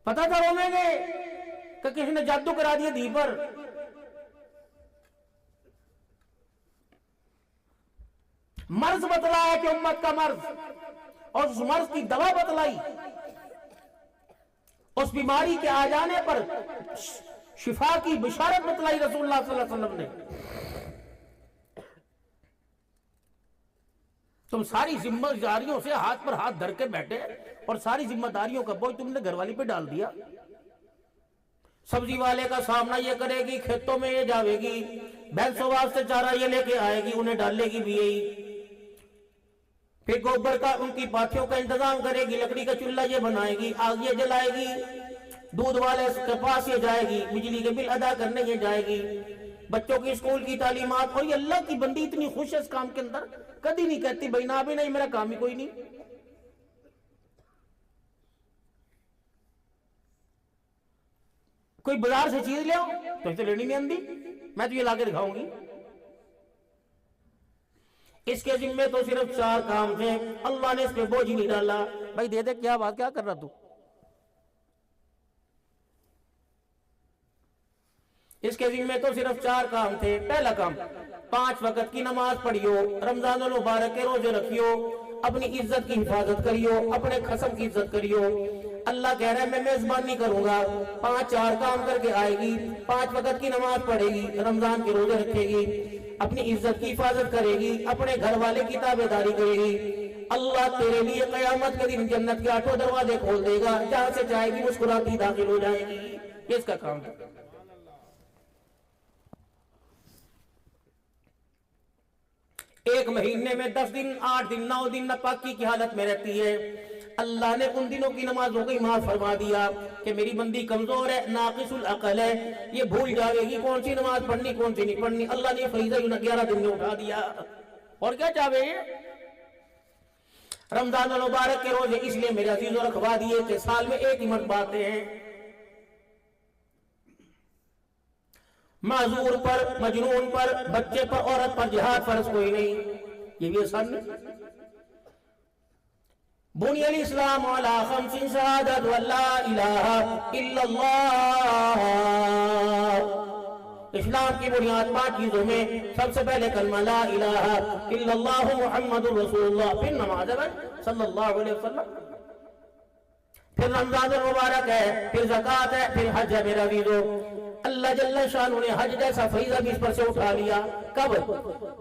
پتا تھا رونے گے کہ کسی نے جادو کرا دیا دھی پر. مرض بتلایا کہ امت کا مرض، اور اس مرض کی دوا بتلائی. اس بیماری کے آ جانے پر شفا کی بشارت بتلائی رسول اللہ صلی اللہ علیہ وسلم نے. تم ساری ذمہ داریوں سے ہاتھ پر ہاتھ دھر کے بیٹھے اور ساری ذمہ داریوں کا بوجھ تم نے گھر والی پہ ڈال دیا. سبزی والے کا سامنا یہ کرے گی، کھیتوں میں یہ جاوے گی، بھینسوں واسطے چارہ یہ لے کے آئے گی، انہیں ڈالے گی بھی یہی. پھر گوبر کا ان کی پاتھیوں کا انتظام کرے گی، لکڑی کا چولہا یہ بنائے گی، آگ یہ جلائے گی، دودھ والے کے پاس یہ جائے گی، بجلی کے بل ادا کرنے یہ جائے گی، بچوں کی اسکول کی تعلیمات. اور یہ اللہ کی بندی اتنی خوش ہے اس کام کے اندر، کبھی نہیں کہتی بھائی نہ بھی نہیں، میرا کام ہی کوئی نہیں. کوئی بازار سے چیز لے آؤ تو اسے لینی نہیں آندی، میں تو یہ لا کے دکھاؤں گی. اس کے ذمے تو صرف 4 کام تھے، اللہ نے اس پہ بوجھ نہیں ڈالا. بھائی دے دے، کیا بات، کیا کر رہا تو. اس کے ذمے تو صرف 4 کام تھے. پہلا کام، 5 وقت کی نماز پڑھیو، رمضان المبارک کے روزے رکھیو، اپنی عزت کی حفاظت کریو، اپنے قسم کی عزت کریو. اللہ کہہ رہا ہے میں میزبانی کروں گا، 5 کام کر کے آئے گی، 5 وقت کی نماز پڑھے گی، رمضان کے روزے رکھے گی، اپنی عزت کی حفاظت کرے گی، اپنے گھر والے کی تابعداری کرے گی. اللہ تیرے لیے قیامت کے دن جنت کے 8 دروازے کھول دے گا، جہاں سے چاہے گی مسکراتی داخل ہو جائے گی. یہ اس کا کام ہے. ایک مہینے میں 10 دن 8 دن 9 دن ناپاکی کی حالت میں رہتی ہے. اللہ نے ان دنوں کی نمازوں کو معاف فرما دیا کہ میری بندی کمزور ہے، ناقص العقل ہے، یہ بھول جاوے گی کون سی نماز پڑھنی کون سی نہیں پڑھنی. اللہ نے فریضہ 11 دن میں اٹھا دیا. اور کیا چاہے، رمضان المبارک کے روزے اس لیے میرے عزیزوں رکھوا دیے کہ سال میں ایک ہی مرتبہ آتے ہیں. معذور پر، مجنون پر، بچے پر، عورت پر جہاد فرض کوئی نہیں. یہ بھی آسان نہیں. بنی الاسلام علی 5 شہادت واللہ الہ الا اللہ. اسلام کی بنیاد 5 چیزوں میں سب سے پہلے کلمہ لا الہ الا اللہ محمد رسول اللہ، پھر نماز ہے صلی اللہ علیہ وسلم، پھر رمضان المبارک ہے، پھر زکوٰۃ ہے، پھر حج ہے. میرا عزیزو، اللہ جل شانہ نے حج جیسا فریضہ بھی اس پر سے اٹھا لیا. کب؟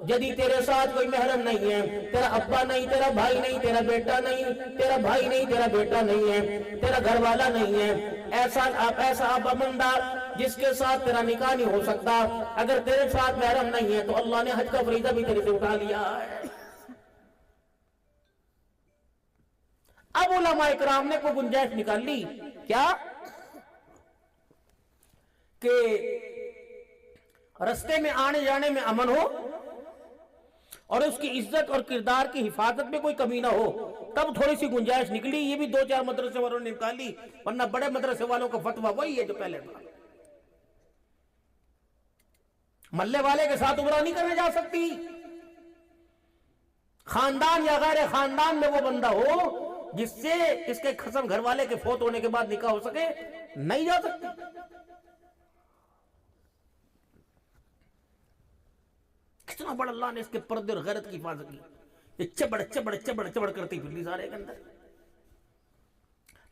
جدی تیرے ساتھ کوئی محرم نہیں ہے، تیرا ابا نہیں، تیرا بھائی نہیں، تیرا بیٹا نہیں، تیرا بھائی نہیں، تیرا بیٹا نہیں ہے، تیرا گھر والا نہیں ہے، ایسا ابا بندہ جس کے ساتھ تیرا نکاح نہیں ہو سکتا، اگر تیرے ساتھ محرم نہیں ہے تو اللہ نے حج کا فریضہ بھی تیرے سے اٹھا لیا ہے. اب علماء اکرام نے کوئی گنجائش نکال لی کیا کہ رستے میں آنے جانے میں امن ہو اور اس کی عزت اور کردار کی حفاظت میں کوئی کمی نہ ہو. تب تھوڑی سی گنجائش نکلی. یہ بھی 2-4 مدرسے والوں نے نکالی، ورنہ بڑے مدرسے والوں کا فتویٰ وہی ہے جو پہلے تھا. محلے والے کے ساتھ عمرہ نہیں کرنے جا سکتی، خاندان یا غیر خاندان میں وہ بندہ ہو جس سے اس کے قسم گھر والے کے فوت ہونے کے بعد نکاح ہو سکے، نہیں جا سکتی. کتنا بڑا اللہ نے اس کے پردے اور غیرت کی حفاظت کی. یہ چبڑ چبڑ چبڑ چبڑ کرتی پھر سارے کے اندر.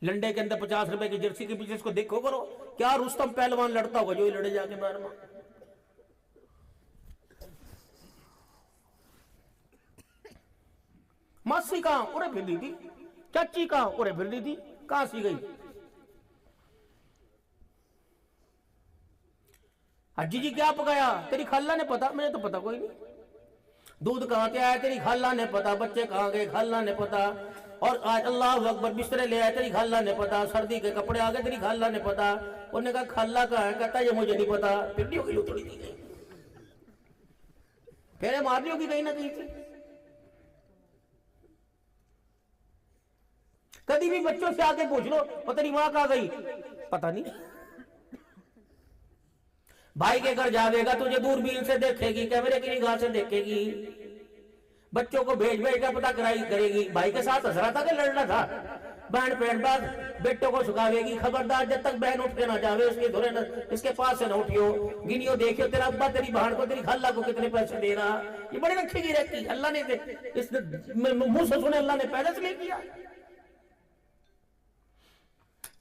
لنڈے کے اندر 50 روپے کی جرسی کے پیچھے اس کو دیکھو کرو، کیا رستم پہلوان لڑتا ہوگا جو ہی لڑے جا کے باہر میں. ماسی کہاں؟ اڑے پھر دی تھی. چاچی کہاں؟ اڑے پھر دی تھی. کہاں سی گئی؟ حجی جی کیا پکایا؟ تیری خالہ نے پتا، مجھے تو پتا کوئی نہیں. دودھ کہاں سے آیا؟ تیری خالہ نے پتا. بچے کہاں گئے؟ خالہ نے پتا. اور آج اللہ اکبر بسترے لے آئے، تیری خالہ نے پتا. سردی کے کپڑے آ گئے، تیری خالہ نے پتا. انہوں نے کہا خالہ کہاں ہے؟ کہتا یہ مجھے نہیں پتا. پھر کی لوٹڑی دی گئی، پھر مارنیوں کی گئی نہ کہیں تھی. کبھی بھی بچوں سے آ کے پوچھ لو اور تیری ماں کہاں گئی؟ پتہ نہیں. بھائی کے گھر جاوے گا تجھے دوربین سے دیکھے گی، کیمرے کی نگاہ سے دیکھے گی. بچوں کو بھیج کے پتہ کرے گی. بھائی کے ساتھ ہنس رہا تھا کہ لڑنا تھا؟ بہن پہن بعد بیٹوں کو سکھاوے گی خبردار جب تک بہن اٹھ کے نہ جاوے اس کے پاس سے نہ اٹھیو، گنیو دیکھو تیرا ابا تیری بہن کو تیری خالہ کو کتنے پیسے دے رہا، یہ بڑی رکھی گی رہتی اللہ نے اس منہ سے سنے اللہ نے پیدا سے لے کیا۔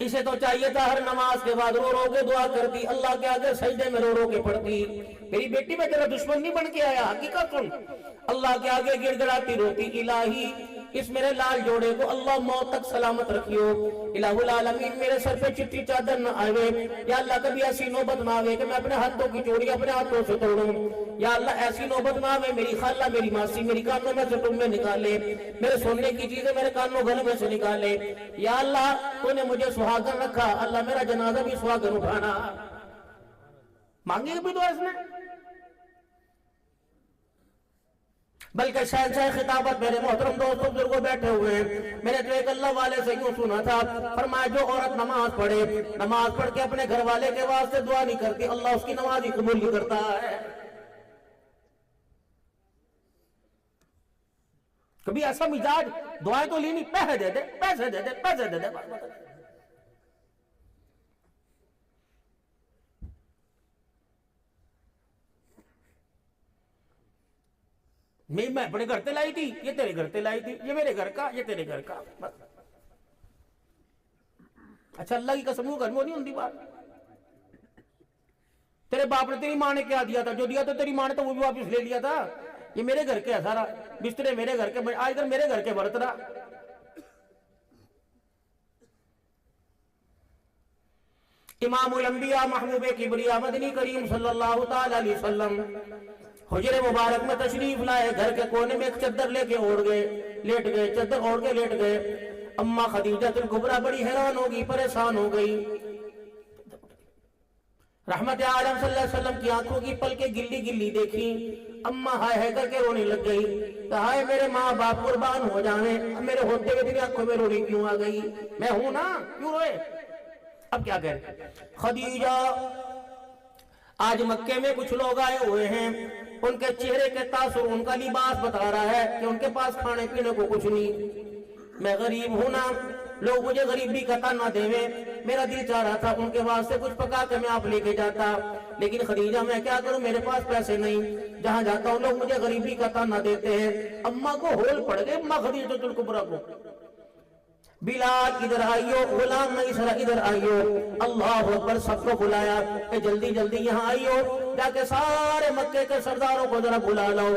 اسے تو چاہیے تھا ہر نماز کے بعد رو رو کے دعا کرتی، اللہ کے آگے سجدے میں رو رو کے پڑھتی، میری بیٹی میں تیرا دشمن نہیں بن کے آیا، حقیقت سن، اللہ کے آگے گڑ گڑاتی روتی، الہی اس میرے لال جوڑے کو اللہ موت تک سلامت رکھیو، الہ العالمین میرے سر پہ چٹی چادر نہ آئے، یا اللہ کبھی ایسی نوبت نہ آئے کہ میں اپنے ہاتھوں کی چوڑی اپنے ہاتھوں سے توڑوں، یا اللہ ایسی نوبت نہ آئے میری خالہ میری ماسی میری کانوں میں سے ٹمبے نکالے، میرے سونے کی چیزیں میرے کانوں گلے میں سے نکالے، یا اللہ تو نے مجھے سہاگن رکھا، اللہ میرا جنازہ بھی سہاگن اٹھانا۔ مانگی بھی دعا اس نے، بلکہ شہنشاہ خطابت میرے محترم دوستوں بزرگوں بیٹھے ہوئے ہیں، میں نے تو ایک اللہ والے سے یوں سنا تھا، فرمایا جو عورت نماز پڑھے، نماز پڑھ کے اپنے گھر والے کے واسطے دعا نہیں کرتی، اللہ اس کی نماز ہی قبول نہیں کرتا ہے۔ کبھی ایسا مزاج دعائیں تو لینی، پیسے دے دے پیسے دے دے پیسے دے دے، میں اپنے گھر تے لائی تھی، یہ تیرے گھر تے لائی تھی، یہ میرے گھر کا یہ تیرے گھر کا، اچھا اللہ کی قسم گھر میں نہیں ہوندی بات، تیرے باپ نے تیری ماں نے کیا دیا تھا، جو دیا تو تیری ماں نے تو وہ بھی واپس لے لیا تھا، یہ میرے گھر کے ہے سارا، بسترے میرے گھر کے، آج کل میرے گھر کے برت رہا۔ امام الانبیاء محبوب کبریا مدنی کریم صلی اللہ تعالی علیہ وسلم حجر مبارک میں تشریف لائے، گھر کے کونے میں ایک چادر لے کے اوڑھ گئے، لیٹ گئے، چادر اوڑھ کے لیٹ گئے، اماں خدیجہ الکبریٰ بڑی حیران ہوگی، پریشان ہو گئی، رحمت عالم صلی اللہ علیہ وسلم کی آنکھوں کی پلکیں گلی گلی دیکھی، اماں ہائے ہائے کر کے رونے لگ گئی، کہ ہائے میرے ماں باپ قربان ہو جاویں، میرے ہوتے ہوئے تیری آنکھوں میں رونی کیوں آ گئی، میں ہوں نا کیوں روئے؟ اب کیا کہیں خدیجہ، آج مکے میں کچھ لوگ آئے ہوئے ہیں، ان کے چہرے کے تاثر ان کا لباس بتا رہا ہے کہ ان کے پاس کھانے پینے کو کچھ نہیں، میں غریب ہوں نا، لوگ مجھے غریبی کا تانا دیویں، میرا دل چاہ رہا تھا ان کے واسطے کچھ پکا کے میں آپ لے کے جاتا، لیکن خدیجہ میں کیا کروں، میرے پاس پیسے نہیں، جہاں جاتا ہوں لوگ مجھے غریبی کا تانا دیتے ہیں۔ اماں کو ہول پڑ گئے، اماں خدیجہ الکبریٰ کو، بلال ادھر آئیو، غلام میسر ادھر آئیو، اللہ اکبر، سب کو بلایا کہ جلدی جلدی یہاں آئیو، جا کے سارے مکے کے سرداروں کو ذرا بلا لو،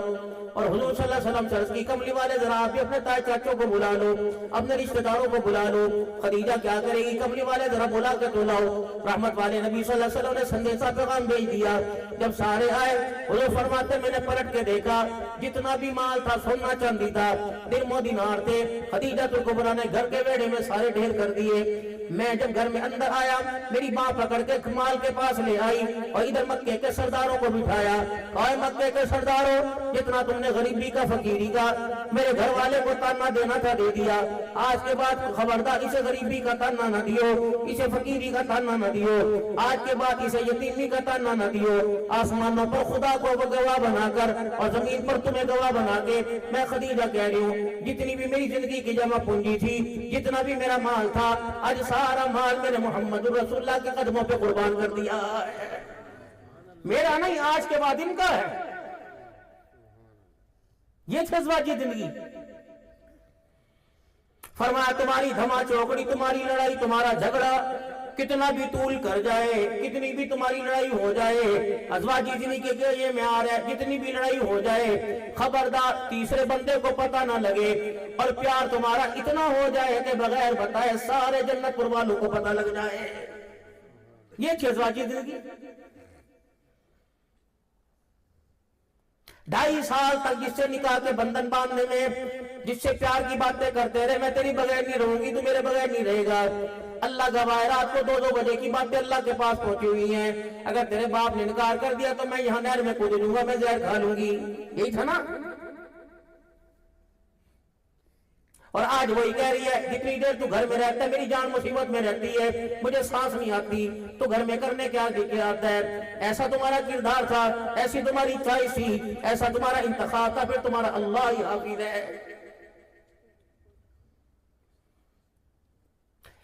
اور حضور صلی اللہ علیہ وسلم سے عرض کی کملی والے ذرا آپ بھی اپنے تائے چاچوں کو بلا لو، اپنے رشتہ داروں کو بلا لو۔ خدیجہ کیا کرے گی، کملی والے ذرا بلا کے تو لاؤ، رحمت والے نبی صلی اللہ علیہ وسلم نے سندیشہ پیغام بھیج دیا، جب سارے آئے حضور فرماتے میں نے پلٹ کے دیکھا، جتنا بھی مال تھا سونا چاندی تھا، درم و دینار تھے، خدیجہ الکبریٰ نے گھر کے بیڑے میں سارے ڈھیر کر دیے۔ میں جب گھر میں اندر آیا، میری ماں پکڑ کے مال کے پاس لے آئی اور ادھر مکے کے سرداروں کو بٹھایا، کہا مکے کے سرداروں، جتنا تم نے غریبی کا فقیری کا میرے گھر والے کو تانا دینا تھا دے دیا، آج کے بعد خبردار اسے غریبی کا تانا نہ دیو، اسے فقیری کا تانا نہ دیو، آج کے بعد اسے یتیمی کا تانا نہ دیو، آسمانوں پر خدا کو گواہ بنا کر اور زمین پر تمہیں گواہ بنا کے میں خدیجہ کہہ رہی ہوں، جتنی بھی میری زندگی کی جمع پونجی تھی، جتنا بھی میرا مال تھا، آج سارا مال میرے محمد رسول اللہ کے قدموں پہ قربان کر دیا ہے، میرا نہیں آج کے بعد ان کا ہے۔ یہ چھزواجی زندگی، فرمایا تمہاری دھما چوکڑی، تمہاری لڑائی، تمہارا جھگڑا کتنا بھی طول کر جائے، کتنی بھی تمہاری لڑائی ہو جائے، ازواجی زندگی کے یہ معیار ہے، جتنی بھی لڑائی ہو جائے خبردار تیسرے بندے کو پتہ نہ لگے، اور پیار تمہارا اتنا ہو جائے کہ بغیر بتائے سارے جنت پر والوں کو پتہ لگ جائے۔ یہ چھزواجی زندگی، 2.5 سال تک جس سے نکاح کے بندھن باندھنے میں، جس سے پیار کی باتیں کرتے رہے، میں تیری بغیر نہیں رہوں گی، تو میرے بغیر نہیں رہے گا، اللہ گواہ ہے رات کو 2 بجے کی باتیں اللہ کے پاس پہنچی ہوئی ہیں، اگر تیرے باپ نے انکار کر دیا تو میں یہاں نہر میں کود جاؤں گا، میں زہر کھا لوں گی، یہی تھا نا۔ اور آج وہی کہہ رہی ہے جتنی دیر تو گھر میں رہتا ہے میری جان مصیبت میں رہتی ہے، مجھے سانس نہیں آتی، تو گھر میں کرنے کیا آتا ہے؟ ایسا تمہارا کردار تھا، ایسی تمہاری چوائس تھی، ایسا تمہارا انتخاب تھا، پھر تمہارا اللہ ہی حافظ ہے۔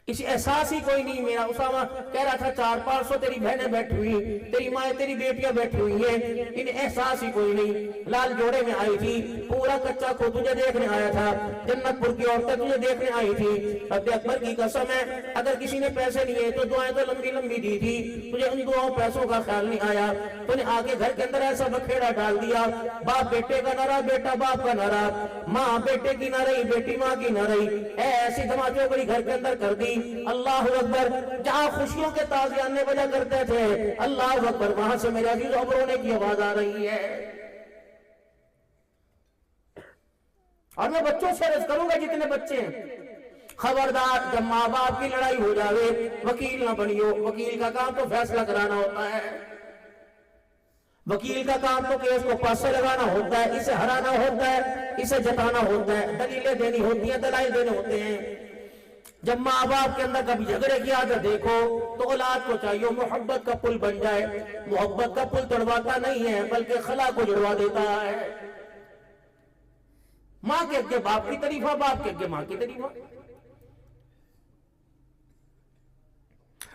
اس احساس ہی کوئی نہیں. میرا اسامہ کہہ رہا تھا 400-500 تیری بہنیں بیٹھی ہوئی, تیری مائیں تیری بیٹیاں بیٹھی ہوئی ہیں, ان احساس ہی کوئی نہیں. لال جوڑے میں آئی تھی, پورا کچا کو تجھے دیکھنے آیا تھا, جنت پور کی عورتیں تجھے دیکھنے آئی تھی. رب اکبر کی قسم ہے اگر کسی نے پیسے لیے تو دعائیں تو لمبی لمبی دی تھی, تجھے ان دعاؤں پیسوں کا خیال نہیں آیا. تو نے آگے گھر کے اندر ایسا بکھیڑا ڈال دیا, باپ بیٹے کا نہ رہا, بیٹا باپ کا نہ رہا, ماں بیٹے کی نہ رہی, بیٹی ماں کی نہ رہی, ایسی دھماچو بڑی گھر کے اندر کر دی. اللہ اکبر. جہاں خوشیوں کے تازیانے بجا کرتے تھے, اللہ اکبر, وہاں سے میرے عزیز اب رونے کی آواز آ رہی ہے. اور میں بچوں سے عرض کروں گا جتنے بچے ہیں, خبردار جب ماں باپ کی لڑائی ہو جاوے وکیل نہ بنیو. وکیل کا کام تو فیصلہ کرانا ہوتا ہے, وکیل کا کام تو کیس کو پاسے لگانا ہوتا ہے, اسے ہرانا ہوتا ہے, اسے جتانا ہوتا ہے, دلیلیں دینی ہوتی ہیں, دلائل دینے ہوتے ہیں. جب ماں باپ کے اندر کبھی جھگڑے کی عادت دیکھو تو اولاد کو چاہیے محبت کا پل بن جائے. محبت کا پل توڑواتا نہیں ہے بلکہ خلا کو جڑوا دیتا ہے. ماں کے اگے باپ کی تعریفہ, باپ کے اگے ماں کی تعریفہ.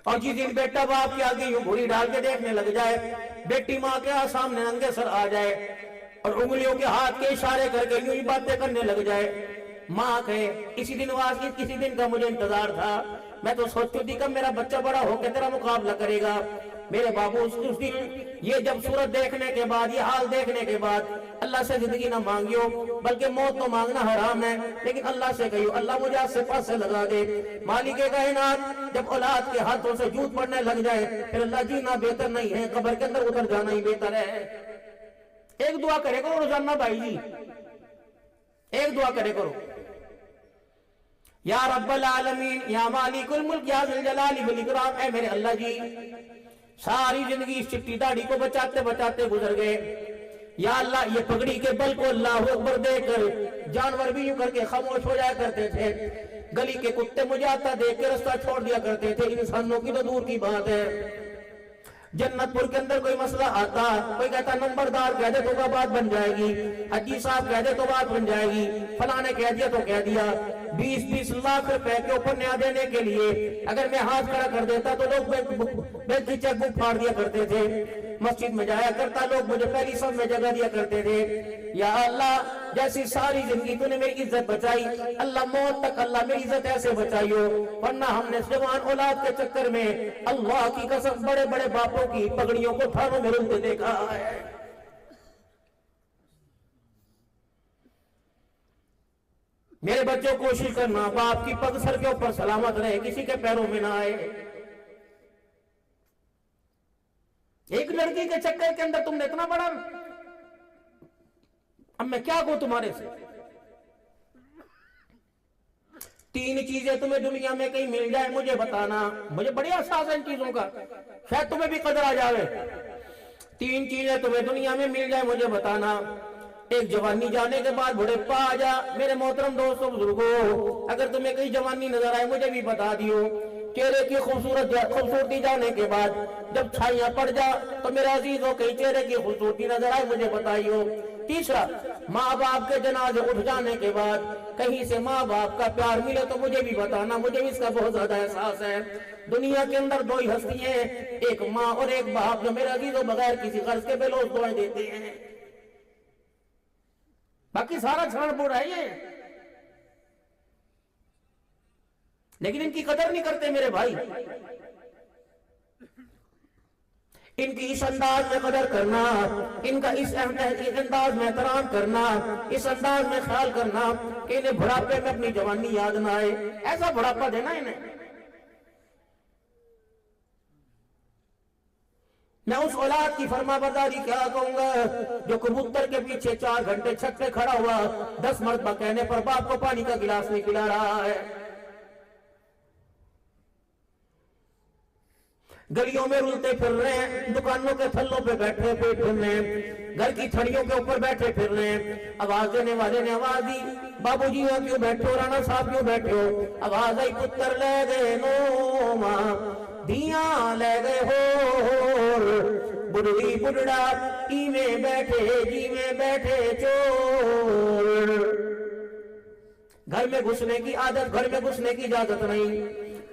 اور جس دن بیٹا باپ کے آگے یوں گھوڑی ڈال کے دیکھنے لگ جائے, بیٹی ماں کے سامنے ننگے سر آ جائے اور انگلیوں کے ہاتھ کے اشارے کر کے یوں ہی باتیں کرنے لگ جائے, ماں کہے اسی دن واقعی کسی دن کا مجھے انتظار تھا, میں تو سوچتی تھی کہ میرا بچہ بڑا ہو کے تیرا مقابلہ کرے گا. میرے بابو اس دن یہ جب صورت دیکھنے کے بعد, یہ حال دیکھنے کے بعد اللہ سے زندگی نہ مانگیو, بلکہ موت تو مانگنا حرام ہے, لیکن اللہ سے کہیو اللہ مجھے آج سے پاس سے لگا دے. مالک کائنات جب اولاد کے ہاتھوں سے جوت پڑنے لگ جائے پھر اللہ جینا بہتر نہیں ہے, قبر کے اندر اتر جانا ہی بہتر ہے. ایک دعا کرے کرو روزانہ بھائی جی, ایک دعا کرے کرو, یا رب العالمین, یا مالک الملک, یا ذی الجلال والاکرام, اے میرے اللہ جی ساری زندگی اس چٹی داڑھی کو بچاتے بچاتے گزر گئے, یا اللہ یہ پگڑی کے بل کو اللہ اکبر دے کر جانور بھی یوں کر کے خاموش ہو جایا کرتے تھے, گلی کے کتے مجھے آتا دیکھ کے رستہ چھوڑ دیا کرتے تھے, انسانوں کی تو دور کی بات ہے. جنت پور کے اندر کوئی مسئلہ آتا, کوئی کہتا نمبردار کہہ دے تو بات بن جائے گی, حجی صاحب کہہ دے تو بات بن جائے گی, فلاں نے کہہ دیا تو کہہ دیا. 20-20 لاکھ روپے کے اوپر نیا دینے کے لیے اگر میں ہاتھ کھڑا کر دیتا تو لوگ بینک کی چیک بک پھاڑ دیا کرتے تھے. مسجد میں جایا کرتا, لوگ مجھے پہلی صف میں جگہ دیا کرتے تھے. یا اللہ جیسی ساری زندگی تو نے میری عزت بچائی, اللہ موت تک اللہ میری عزت ایسے بچائیو, ورنہ ہم نے جوان اولاد کے چکر میں اللہ کی قسم بڑے بڑے باپوں کی پگڑیوں کو تھانوں میں رلتے دیکھا ہے. میرے بچوں کوشش کرنا باپ کی پگ سر کے اوپر سلامت رہے, کسی کے پیروں میں نہ آئے. ایک لڑکی کے چکر کے اندر تم نے اتنا بڑا, اب میں کیا کہوں تمہارے سے. 3 چیزیں تمہیں دنیا میں کہیں مل جائے مجھے بتانا, مجھے بڑی احساس ہے ان چیزوں کا, شاید تمہیں بھی قدر آ جاوے. 3 چیزیں تمہیں دنیا میں مل جائے مجھے بتانا. ایک جوانی جانے کے بعد بڑھاپا آ جا. میرے محترم دوستوں بزرگوں, اگر تمہیں کہیں جوانی نظر آئے مجھے بھی بتا دیو. چہرے کی خوبصورتی جانے کے بعد جب چھائیاں پڑ جا تو میرے عزیزوں کہیں چہرے کی خوبصورتی نظر آئے مجھے بتائیو. تیسرا, ماں باپ کے جنازے اٹھ جانے کے بعد کہیں سے ماں باپ کا پیار ملے تو مجھے بھی بتانا, مجھے بھی اس کا بہت زیادہ احساس ہے. دنیا کے اندر 2 ہی ہستی ہیں, ایک ماں اور ایک باپ, جو میرے عزیزوں بغیر کسی غرض کے بے لوث دعائیں دیتے ہیں. باقی سارا چھڑ بوڑ ہے یہ, لیکن ان کی قدر نہیں کرتے میرے بھائی. ان کی اس انداز میں قدر کرنا, ان کا اس انداز میں احترام کرنا, اس انداز میں خیال کرنا کہ انہیں بڑھاپے میں اپنی جوانی یاد نہ آئے. ایسا بڑھاپا دینا انہیں. میں اس اولاد کی فرما برداری کیا کہوں گا جو کبوتر کے پیچھے 4 گھنٹے چھت پہ کھڑا ہوا 10 مرتبہ کہنے پر باپ کو پانی کا گلاس نہیں پلا رہا ہے. گلیوں میں رلتے پھر رہے ہیں, دکانوں کے تھلوں پہ بیٹھے پھر رہے ہیں, گھر کی تھڑیوں کے اوپر بیٹھے پھر رہے ہیں. آواز دینے والے نے آواز دی, بابو جی ہو کیوں بیٹھے ہو, رانا صاحب کیوں بیٹھے ہو. آواز آئی, پتر لے گئے نو ماں دیاں لے گئے ہو, بڑھڑی بڑھڑا ای میں بیٹھے جی میں بیٹھے چور. گھر میں گھسنے کی عادت, گھر میں گھسنے کی اجازت نہیں.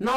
9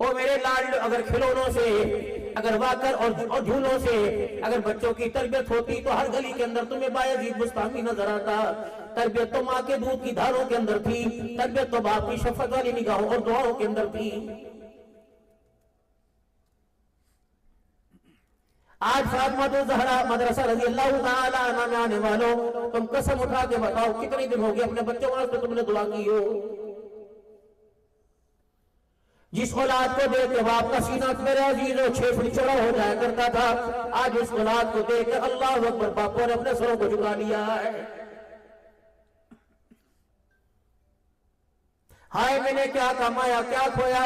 او میرے لاڈ، اگر کھلونوں سے، اگر واکر اور جھولوں سے اگر بچوں کی تربیت ہوتی تو ہر گلی کے اندر تمہیں بایزید بستامی نظر آتا۔ تربیت تو ماں کے دودھ کی دھاروں کے اندر تھی، تربیت تو باپ کی شفقت والی نگاہوں اور دعاؤں کے اندر تھی۔ آج فاطمہ الزہرا مدرسہ رضی اللہ تعالی عنہ میں آنے والوں، تم قسم اٹھا کے بتاؤ کتنے دن ہو گئے اپنے بچوں واسطے تم نے دعا کی ہو؟ جس اولاد کو دیکھ کے باپ کا سینہ میرے عزیزوں 6 فٹ چوڑا ہو جایا کرتا تھا، آج اس اولاد کو دیکھ کے اللہ اکبر باپوں نے اپنے سروں کو جھکا لیا ہے۔ ہائے میں نے کیا کمایا کیا کھویا،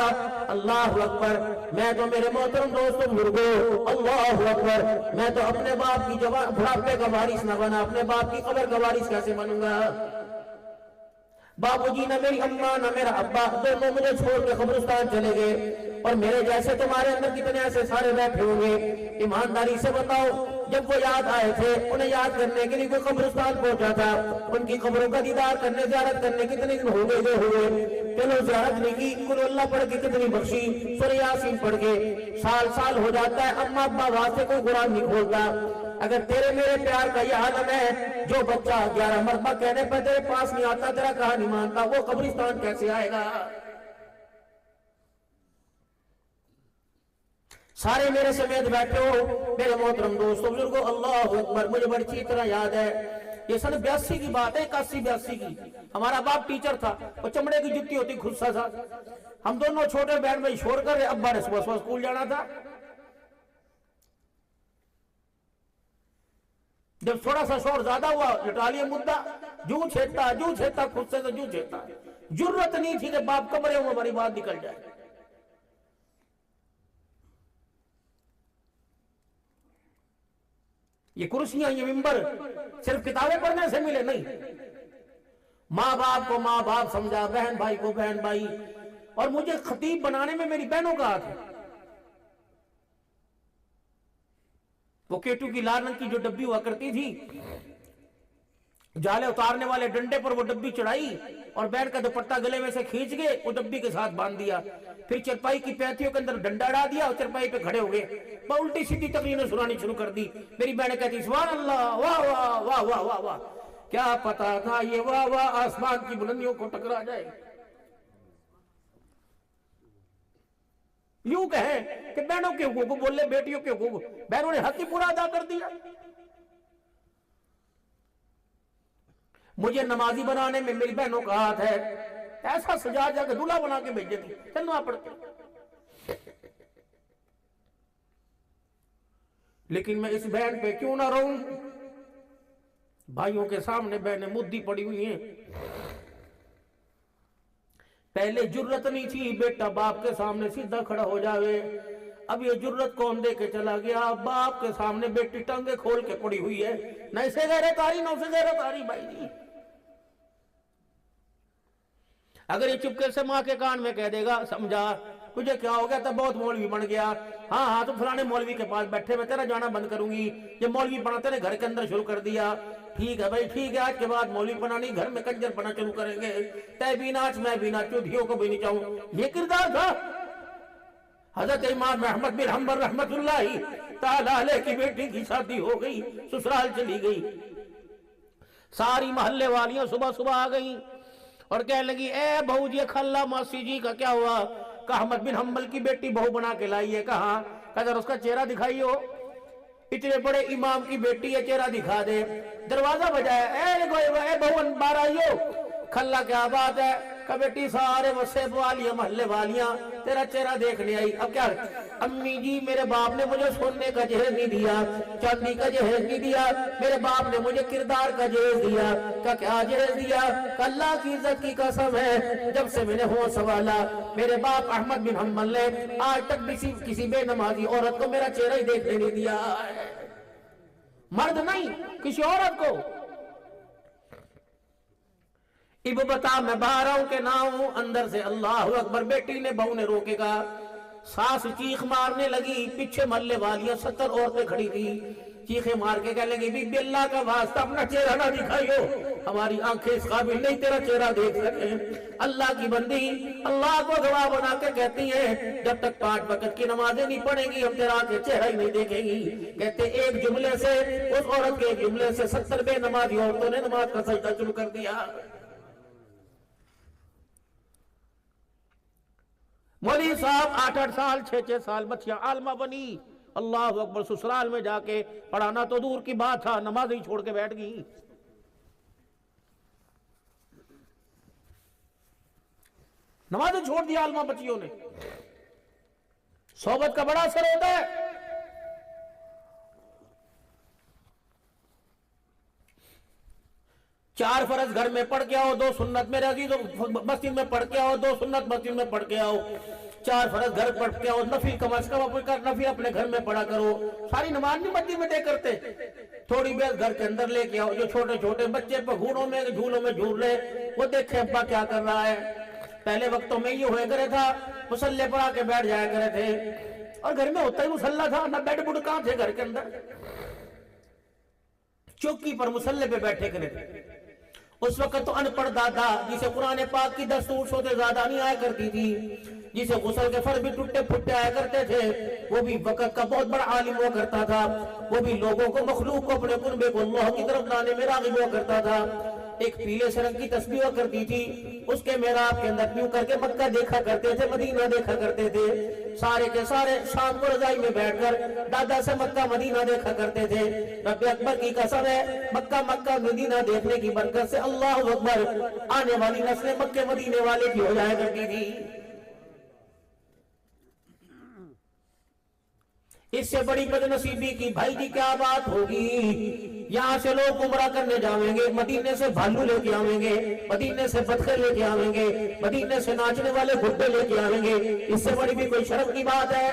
اللہ اکبر۔ میں تو میرے محترم دوستوں بزرگوں، اللہ اکبر، میں تو اپنے باپ کی بڑھاپے کا وارث نہ بنا، اپنے باپ کی قبر کا وارث کیسے بنوں گا؟ بابو جی نہ میری اماں نہ میرا ابا، دونوں مجھے چھوڑ کے قبرستان چلے گئے، اور میرے جیسے تمہارے اندر کتنے ایسے سارے بیٹھے ہوں گے، ایمانداری سے بتاؤ جب وہ یاد آئے تھے انہیں یاد کرنے کے لیے کوئی قبرستان پہنچا تھا، ان کی قبروں کا دیدار کرنے زیارت کرنے کتنے دن ہو گئے ہوئے، چلو زیارت نہیں کی، قل اللہ پڑھ کے کتنی بخشی، سورہ یاسین پڑھ کے سال ہو جاتا ہے، اما ابا واسطے کوئی قرآن نہیں کھولتا۔ اگر تیرے میرے پیار کا یہ عالم ہے، جو بچہ 11 مرتبہ کہنے پر تیرے پاس نہیں آتا، تیرا کہا نہیں مانتا، وہ قبرستان کیسے آئے گا؟ سارے میرے سمیت بیٹھے ہو میرے محترم دوستوں بزرگوں، اللہ اکبر۔ مجھے بڑی اچھی طرح یاد ہے، یہ سن 82 کی بات ہے، 81-82 کی۔ ہمارا باپ ٹیچر تھا، وہ چمڑے کی جتی ہوتی خودسا تھا، ہم دونوں چھوٹے بہن بھائی شور کر رہے، ابا نے صبح اسکول جانا تھا۔ جب تھوڑا سا شور زیادہ ہوا لٹا لیے مدہ، جو چھیتا خود سے جو چھیتا، جرت نہیں تھی کہ باپ کمرے میں بڑی بات نکل جائے۔ یہ کرسیاں یہ ممبر صرف کتابیں پڑھنے سے ملے نہیں، ماں باپ کو ماں باپ سمجھا، بہن بھائی کو بہن بھائی، اور مجھے خطیب بنانے میں میری بہنوں کا ہاتھ ہے۔ وہ کیٹو کی لال رنگ کی جو ڈبی ہوا کرتی تھی، جالے اتارنے والے ڈنڈے پر وہ ڈبی چڑھائی اور بہن کا دوپٹہ گلے میں سے کھینچ گئے، وہ ڈبی کے ساتھ باندھ دیا، پھر چرپائی کی پیتھیوں کے اندر ڈنڈا ڈال دیا اور چرپائی پہ کھڑے ہو گئے، میں الٹی سیدھی تقریریں سنانی شروع کر دی۔ میری بہن کہتی سبحان اللہ، واہ واہ واہ واہ واہ واہ، کیا پتا تھا یہ واہ واہ آسمان کی بلندیوں کو ٹکرا جائے۔ یوں کہیں کہ بہنوں کے حقوق کو بولے، بیٹیوں کے حقوق، بہنوں نے حق ہی پورا ادا کر دیا۔ مجھے نمازی بنانے میں میری بہنوں کا ہاتھ ہے، ایسا سجا جا کے دلہا بنا کے بھیج دیتی، چلنا پڑتے۔ لیکن میں اس بہن پہ کیوں نہ رہوں؟ بھائیوں کے سامنے بہنیں مدی پڑی ہوئی ہیں، پہلے جرت نہیں تھی بیٹا باپ کے سامنے سیدھا کھڑا ہو جاوے، اب یہ جرت کون دے کے چلا گیا؟ باپ کے سامنے بیٹی ٹانگیں کھول کے پڑی ہوئی ہے، نہ اسے غیرت آ رہی نہ اسے غیرت آ رہی۔ بھائی جی اگر یہ چپکے سے ماں کے کان میں کہہ دے گا سمجھا تجھے کیا ہو گیا، تو بہت مولوی بن گیا، ہاں تو فلانے مولوی کے پاس بیٹھے میں تیرا جانا بند کروں گی، یہ مولوی پنا تیرے گھر کے اندر شروع کر دیا، ٹھیک ہے بھائی ٹھیک ہے، آج کے بعد مولوی پنا نہیں، گھر میں کنجر پنا شروع کریں گے، تے بھی ناچ میں بھی ناچوں، دھیوں کو بھی نہیں چاہوں۔ یہ کردار تھا حضرت امام محمد بن حنبل رحمت اللہ تعالی علیہ کی بیٹی کی شادی ہو گئی، سسرال چلی گئی، ساری محلے والیاں صبح صبح آ گئیں اور کہنے لگی اے بہو جی خالہ ماسی جی کا کیا ہوا؟ کہ احمد بن حنبل کی بیٹی بہو بنا کے لائی ہے۔ کہاں؟ کہ اگر اس کا چہرہ دکھائی ہو، اتنے بڑے امام کی بیٹی ہے، چہرہ دکھا دے۔ دروازہ بجایا، اے بہو باہر آئیو۔ خالہ کیا بات ہے؟ کہ بیٹی سارے وسیب والیاں محلے والیاں تیرا چہرہ دیکھنے آئی۔ اب کیا؟ امی جی میرے باپ نے مجھے سونے کا جہیز نہیں دیا، چاندی کا جہیز نہیں دیا، میرے باپ نے مجھے کردار کا جہیز دیا۔ کہ کیا جہیز دیا؟ کہ اللہ کی عزت کی قسم ہے جب سے میں نے ہوش سنبھالا میرے باپ احمد بن حنبل نے آج تک بھی کسی بے نمازی عورت کو میرا چہرہ ہی دیکھنے نہیں دیا، مرد نہیں کسی عورت کو۔ اب بتا میں باہر آؤں کہ نہ ہوں؟ اندر سے اللہ اکبر۔ بیٹی نے بہو نے روکے گا، ساس چیخ مارنے لگی، پیچھے محلے والیاں 70 عورتیں کھڑی تھی، چیخے مار کے کہہ لیں گے بی بی اللہ کا واسطہ اپنا چہرہ نہ دکھائیو، ہماری آنکھیں اس قابل نہیں تیرا چہرہ دیکھ سکیں۔ اللہ کی بندی اللہ کو گواہ بنا کے کہتی ہیں جب تک 5 وقت کی نمازیں نہیں پڑھیں گی ہم تیرا کے چہرہ ہی نہیں دیکھیں گی۔ کہتے ایک جملے سے، اس عورت کے ایک جملے سے 70 بے نمازی عورتوں نے نماز کا سجدہ شروع کر دیا۔ مولوی صاحب 8-8 سال 6-6 سال بچیاں عالمہ بنی، اللہ اکبر، سسرال میں جا کے پڑھانا تو دور کی بات تھا، نماز ہی چھوڑ کے بیٹھ گئی۔ نماز چھوڑ دیا عالمہ بچیوں نے۔ صحبت کا بڑا اثر ہوتا ہے۔ چار فرض گھر میں پڑھ کے آؤ، 2 سنت میرے عزیزوں مسجد میں پڑھ کے آؤ، 2 سنت مسجد میں پڑھ کے آؤ، 4 فرض گھر پڑھ کے آؤ، نفل کم از کم نفل اپنے گھر میں پڑھا کرو۔ ساری نماز نہیں مسجد میں دے کرتے، تھوڑی بہت گھر کے اندر لے کے آؤ۔ جو چھوٹے چھوٹے بچے گھوڑوں میں جھولوں میں جھول رہے، وہ دیکھیں ابا کیا کر رہا ہے۔ پہلے وقتوں میں یہ ہوئے کرے تھا، مصلے پڑھا کے بیٹھ جایا کرے تھے، اور گھر میں ہوتا ہی مصلہ تھا، نہ بیڈ بڈ کہاں تھے گھر کے اندر، چوکی پر مصلے پہ بیٹھے کرے تھے۔ اس وقت تو ان پڑھ دادا جسے قرآن پاک کی دستور سے زیادہ نہیں آیا کرتی تھی، جسے غسل کے فرض بھی ٹوٹے پھٹے آیا کرتے تھے، وہ بھی وقت کا بہت بڑا عالم ہوا کرتا تھا، وہ بھی لوگوں کو مخلوق کو اپنے قربے کو اللہ کی طرف لانے میں راغب ہوا کرتا تھا۔ ایک پیلے سے رنگ کی تسبیح ہوا کرتی تھی، اس کے محراب کے اندر یوں کر کے مکہ دیکھا کرتے تھے، مدینہ دیکھا کرتے تھے، سارے کے سارے شام کو رضائی میں بیٹھ کر دادا سے مکہ مدینہ دیکھا کرتے تھے۔ رب اکبر کی قسم ہے، مکہ مدینہ دیکھنے کی برکت سے اللہ اکبر آنے والی نسلیں مکہ مدینے والے کی ہو جایا کرتی تھی۔ اس سے بڑی بدنصیبی کی بھائی جی کیا بات ہوگی؟ یہاں سے لوگ عمرہ کرنے جاویں گے، مدینے سے بھالو لے کے آویں گے، مدینے سے بطخے لے کے آویں گے، مدینے سے ناچنے والے گھٹے لے کے آویں گے، اس سے بڑی بھی کوئی شرم کی بات ہے؟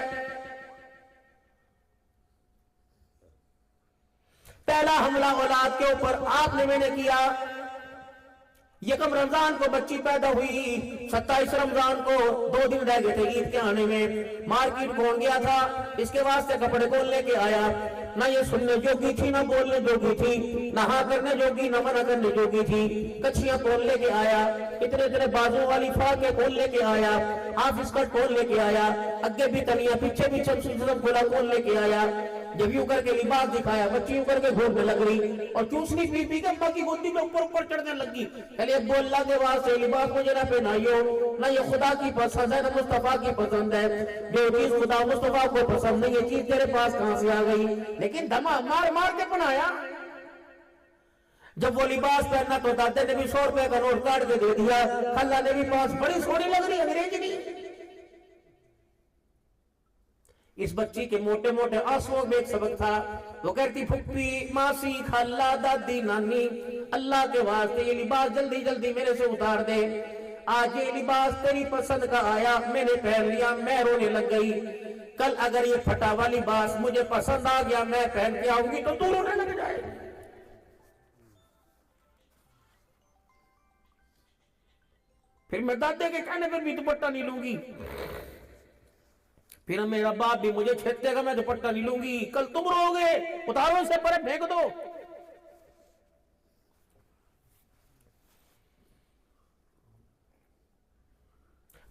پہلا حملہ اولاد کے اوپر آپ نے میں نے کیا۔ یکم رمضان کو بچی پیدا ہوئی، 27 رمضان کو 2 دن رہ گئے تھے عید کے آنے میں، مارکیٹ کون گیا تھا، اس کے واسطے کپڑے کون لے کے آیا؟ نہ یہ سننے جوگی تھی، نہ بولنے جوگی تھی، نہ ہاں کرنے جوگی، نہ منع کرنے جوگی تھی۔ کچھیاں کون لے کے آیا؟ اتنے بازوں والی فاقے کون لے کے آیا؟ ہاف اسکرٹ کون لے کے آیا؟ اگے بھی تنیا پیچھے بھی چمچم کھلا کون لے کے آیا؟ جب یوں کر کے لباس دکھایا، بچی یوں کر کے گھومنے لگ رہی اور چوسنی پی پی کے اماں کی گودی میں اوپر چڑھنے لگی۔ کہلے ابو اللہ کے واسطے لباس مجھے نہ پہنائیو، نہ یہ خدا کی پسند ہے نہ مصطفیٰ کی پسند ہے، جو چیز خدا مصطفیٰ کو پسند نہیں یہ چیز تیرے پاس کہاں سے آ گئی؟ لیکن دھما مار کے پہنایا۔ جب وہ لباس پہننا تو دادے نے بھی 100 روپے کا نوٹ کاٹ کے دے دیا، خالہ نے بھی پاس، بڑی سونی لگ رہی انگریزی۔ اس بچی کے موٹے موٹے آنسوؤں میں ایک سبق تھا، وہ کہتی پھپھی ماسی خالہ دادی نانی اللہ کے واسطے یہ لباس جلدی جلدی میرے سے اتار دے، آج یہ لباس تیری پسند کا آیا، میں نے پہن لیا، میں رونے لگ گئی، کل اگر یہ پھٹا ہوا لباس مجھے پسند آ گیا میں پہن کے آؤں گی تو تو رونے لگ جائے۔ پھر میں دادے کے کہنے پر بھی دوپٹہ نہیں لوں گی، پھر میرا باپ بھی مجھے چھیدے گا، میں دوپٹہ نہیں لوں گی، کل تم رو گے، اتارو اسے پرے پھینک دو۔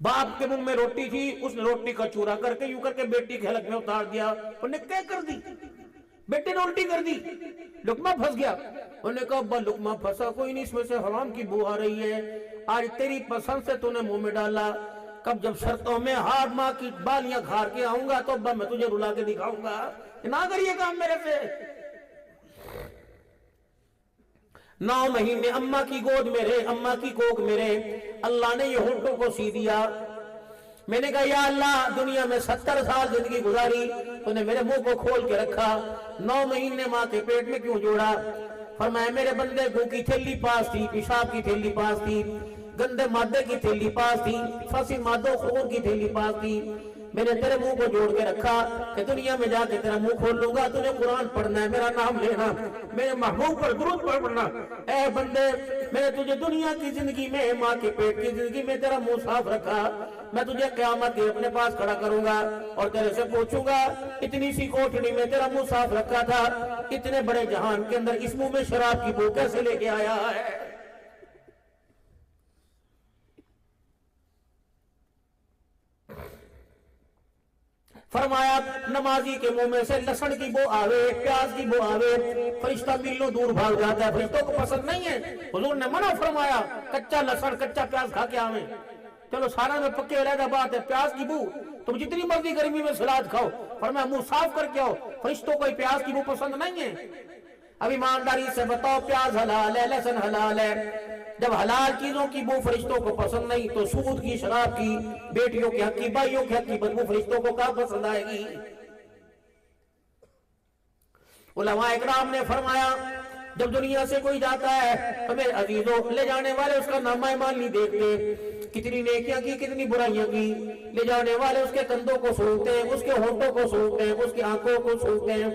باپ کے منہ میں روٹی تھی، اس نے روٹی کا چورا کر کے یوں کر کے بیٹی کے حلق میں اتار دیا، انہوں نے کیا کر دی؟ بیٹے نے الٹی کر دی، لقمہ پھنس گیا۔ انہوں نے کہا ابا لقمہ پھنسا کوئی نہیں، اس میں سے حرام کی بو آ رہی ہے، آج تیری پسند سے تو نے منہ میں ڈالا، کب جب شرطوں میں ہاتھ ماں کی بالیاں گھار کے آؤں گا تو ابا میں تجھے رلا کے دکھاؤں گا، نہ کریے کام میرے سے۔ 9 مہینے اماں کی گود میں رہے، اماں کی کوک میں رہے، اللہ نے یہ ہونٹوں کو سی دیا۔ میں نے کہا یا اللہ دنیا میں 70 سال زندگی گزاری، تو نے میرے منہ کو کھول کے رکھا، 9 مہینے ماں کے پیٹ میں کیوں جوڑا؟ فرمایا میرے بندے گو کی تھیلی پاس تھی، پیشاب کی تھیلی پاس تھی، گندے مادے کی تھیلی پاس تھی، فاسد مادوں خون کی تھیلی پاس تھی، میں نے تیرے منہ کو جوڑ کے رکھا کہ دنیا میں جا کے تیرا منہ کھول لوں گا، تجھے قرآن پڑھنا ہے، میرا نام لینا، میرے محبوب پر درود پڑھنا۔ اے بندے، میں نے تجھے دنیا کی زندگی میں، ماں کے پیٹ کی زندگی میں تیرا منہ صاف رکھا، میں تجھے قیامت کے اپنے پاس کھڑا کروں گا اور تیرے سے پوچھوں گا اتنی سی کوٹھڑی میں تیرا منہ صاف رکھا تھا، اتنے بڑے جہان کے اندر اس منہ میں شراب کی بو کیسے لے کے آیا ہے؟ فرمایا نمازی کے منہ میں سے لہسن کی بو آوے، پیاز کی بو آوے، فرشتہ میلوں دور بھاگ جاتا ہے، فرشتوں کو پسند نہیں ہے۔ حضور نے منع فرمایا کچا لہسن کچا پیاز کھا کے آویں۔ چلو سارا میں پکے علیحدہ بات ہے، پیاز کی بو تم جتنی مرضی گرمی میں سلاد کھاؤ، فرمایا منہ صاف کر کے آؤ، فرشتوں کو پیاز کی بو پسند نہیں ہے۔ اب ایمانداری سے بتاؤ، پیاز حلال ہے، لہسن حلال ہے، جب حلال چیزوں کی بو فرشتوں کو پسند نہیں تو سود کی، شراب کی، بیٹیوں کے حق کی، بھائیوں کے حق کی بدبو فرشتوں کو کہاں پسند آئے گی؟ علماء اکرام نے فرمایا جب دنیا سے کوئی جاتا ہے تو میرے عزیزوں، لے جانے والے اس کا نامہ اعمال نہیں دیکھتے، کتنی نیکیاں کی کتنی برائیاں کی، لے جانے والے اس کے کندھوں کو سونگتے ہیں، اس کے ہونٹوں کو سونگتے ہیں، اس کی آنکھوں کو سونگتے ہیں،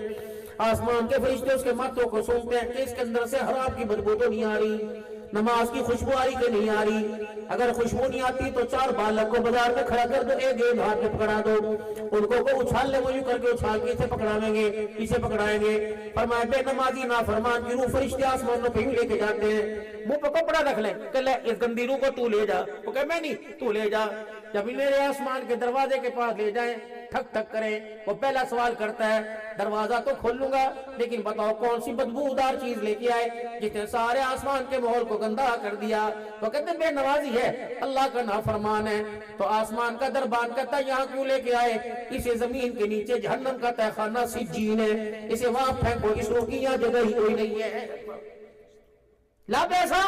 آسمان کے فرشتے اس کے ماتھوں کو سونگتے ہیں کہ اس کے اندر سے حرام کی بدبو تو نہیں آ رہی، نماز کی خوشبو آ رہی کہ نہیں آ رہی؟ اگر خوشبو نہیں آتی تو 4 بالک کو بازار میں کھڑا کر دو، ایک گیند ہاتھ میں پکڑا دو، ان کو اچھال لے، وہ یوں کر کے اچھال کے اسے پکڑائیں گے، اسے پکڑائیں گے۔ فرمایا بے نمازی نافرمان کی روح فرشتے آسمان میں پھینک لے کے جاتے ہیں، منہ پہ کپڑا رکھ لیں کہ لے اس گندی روح کو تو لے جا، وہ کہ میں نہیں، تو لے جا۔ جب میرے آسمان کے دروازے کے پاس لے جائیں، ٹھک ٹھک کریں، وہ پہلا سوال کرتا ہے دروازہ تو کھول لوں گا لیکن بتاؤ کون سی بدبودار چیز لے کے آئے جس نے سارے آسمان کے ماحول کو گندا کر دیا؟ وہ کہتے ہیں بے نوازی ہے، اللہ کا نافرمان ہے۔ تو آسمان کا دربان کہتا ہے یہاں کیوں لے کے آئے؟ اسے زمین کے نیچے جہنم کا تہخانہ سجین ہے، اسے وہاں پھینکو، اس روح کی یہاں جگہ ہی کوئی نہیں ہے۔ لا پیسہ،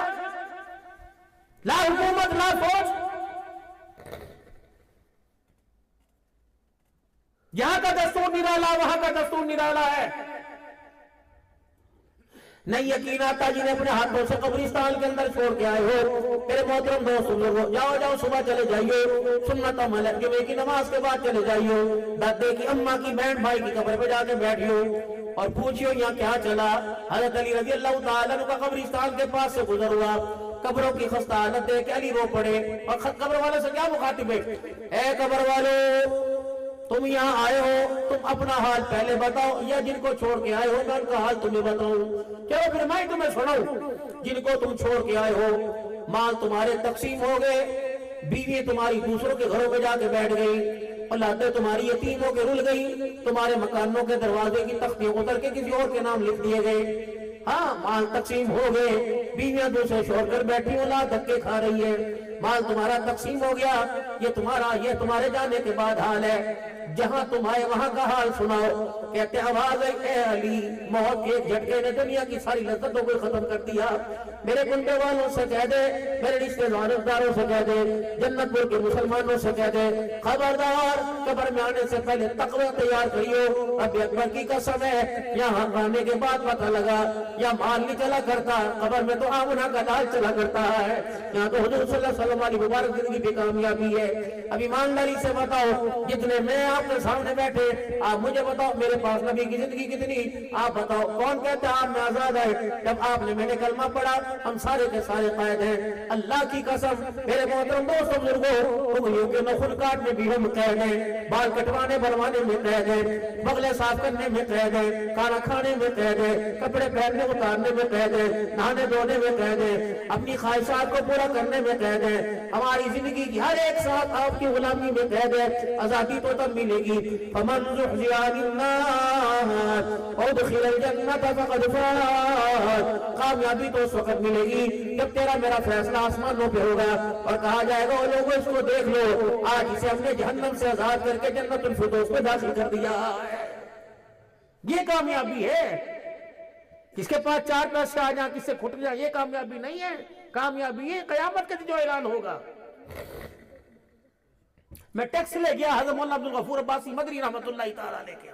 لا حکومت، لا فوج، یہاں کا دستور نرالا، وہاں کا دستور نرالا ہے۔ نہیں یقین آتا جنہیں اپنے ہاتھوں سے قبرستان کے اندر چھوڑ کے آئے ہو، میرے محترم دوست بزرگوں، جاؤ جاؤ صبح چلے جائیے، سنت عمل ہے، جمعے کی نماز کے بعد چلے جائیے، دادے کی، اماں کی، بہن بھائی کی قبر پہ جا کے بیٹھیو اور پوچھیو یہاں کیا چلا۔ حضرت علی رضی اللہ تعالیٰ عنہ کا قبرستان کے پاس سے گزر ہوا، قبروں کی خستہ حالت دیکھ کے علی رو پڑے اور قبر والے سے کیا مخاطب ہے؟ اے قبر والو، تم یہاں آئے ہو، تم اپنا حال پہلے بتاؤ، یا جن کو چھوڑ کے آئے ہو میں ان کا حال تمہیں بتاؤں؟ چلو پھر میں تمہیں سناؤں۔ جن کو تم چھوڑ کے آئے ہو، مال تمہارے تقسیم ہو گئے، بیوی تمہاری دوسروں کے گھروں پہ جا کے بیٹھ گئی، اولادیں تمہاری یتیم ہو کے رل گئی، تمہارے مکانوں کے دروازے کی تختیاں اتر کے کسی اور کے نام لکھ دیے گئے۔ ہاں، مال تقسیم ہو گئے، بیویاں دوسرے چھوڑ کر بیٹھی، اولاد دھکے کھا رہی ہے، مال تمہارا تقسیم ہو گیا، یہ تمہارے جانے کے بعد حال ہے۔ جہاں تم آئے وہاں کا حال سناؤ۔ کہتے آواز ہے اے علی، موت کے ایک جھٹکے نے دنیا کی ساری لذتوں کو ختم کر دیا۔ میرے کنڈے والوں سے کہہ دے، میرے رشتے داروں سے کہہ دے، جنت پور کے مسلمانوں سے کہہ دے، خبردار قبر میں آنے سے پہلے تقوی تیار کریو۔ اب اکبر کی قسم ہے، یہاں آنے کے بعد پتہ لگا یا مال نہیں چلا کرتا، قبر میں تو آمنہ کا لال چلا کرتا ہے، یہاں تو حضور صلی اللہ علیہ وسلم والی مبارک زندگی بھی کامیابی ہے۔ اب ایمانداری سے بتاؤ، جتنے میں آپ کے سامنے بیٹھے، آپ مجھے بتاؤ میرے پاس نبی کی زندگی کتنی؟ آپ بتاؤ کون کہتے ہیں آپ میں آزاد ہے؟ جب آپ نے میں نے کلمہ پڑھا، ہم سارے کے سارے قائد ہیں۔ اللہ کی قسم میرے محترم دوستوں بزرگوں، انگلیوں کے نخن کاٹنے بھی ہم قید ہیں، بال کٹوانے بلوانے میں قید ہیں، بغلے صاف کرنے میں قید ہیں، کھانا کھانے میں قید ہیں، کپڑے پہننے اتارنے میں قید ہیں، نہانے دھونے میں قید ہیں، اپنی خواہشات کو پورا کرنے میں قید ہیں۔ ہماری زندگی کی ہر ایک ساتھ آپ کی غلامی میں قید ہے۔ آزادی تو تب ملے گی، فمن زحزح عن النار وادخل الجنة فقد فاز، کامیابی تو اس وقت ملے گی جب تیرا میرا فیصلہ آسمانوں پہ ہوگا اور کہا جائے گا لوگوں اس کو دیکھ لو، آج اسے ہم نے جہنم سے آزاد کر کے جنت الفردوس میں داخل کر دیا ہے۔ یہ کامیابی ہے۔ کس کے پاس 4 پیسے آ جائیں، کس سے کھٹ جائیں، یہ کامیابی نہیں ہے۔ کامیابی ہے قیامت کے دن جو اعلان ہوگا۔ میں ٹیکس لے گیا حضرت مولانا عبدالغفور عباسی مدنی رحمت اللہ تعالیٰ لے گیا،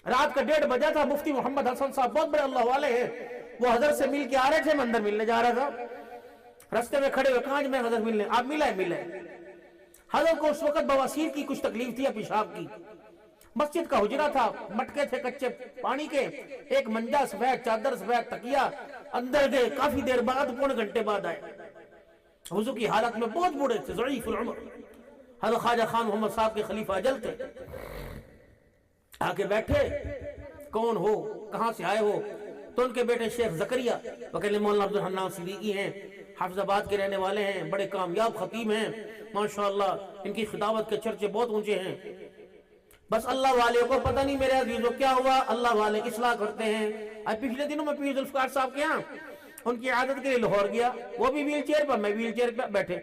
رات کا 1:30 بجا تھا، مفتی محمد حسن صاحب بہت بڑے اللہ والے ہیں، وہ حضرت سے مل کے آ رہے تھے، میں اندر ملنے جا رہا تھا، رستے میں کھڑے ہوئے کانج میں حضرت ملنے، آپ ملے حضرت کو اس وقت بواسیر کی کچھ تکلیف تھی یا پیشاب کی. مسجد کا حجرہ تھا، مٹکے تھے کچے پانی کے، ایک منجا سفید، چادر سفید، تکیہ. اندر گئے، کافی دیر بعد، پونے گھنٹے بعد آئے. وضو کی حالت میں بہت بوڑھے تھے، ضعیف العمر. حضرت خواجہ خان محمد صاحب کے خلیفہ اجل تھے. آ کے بیٹھے، کون ہو، کہاں سے آئے ہو؟ تو ان کے بیٹے شیخ زکریا وکیل مولانا عبدالحنان صدیقی ہیں، حافظ آباد کے رہنے والے ہیں، بڑے کامیاب خطیب ہیں ماشاءاللہ. ان کی خطابت کے چرچے بہت اونچے ہیں. بس اللہ والے کو پتہ نہیں میرے عزیزوں کیا ہوا، اللہ والے اصلاح کرتے ہیں. اب پچھلے دنوں میں پیر ذوالفقار صاحب کے ہاں ان کی عادت کے لیے لاہور گیا. وہ بھی ویل چیئر پر، میں ویل چیئر پر بیٹھے،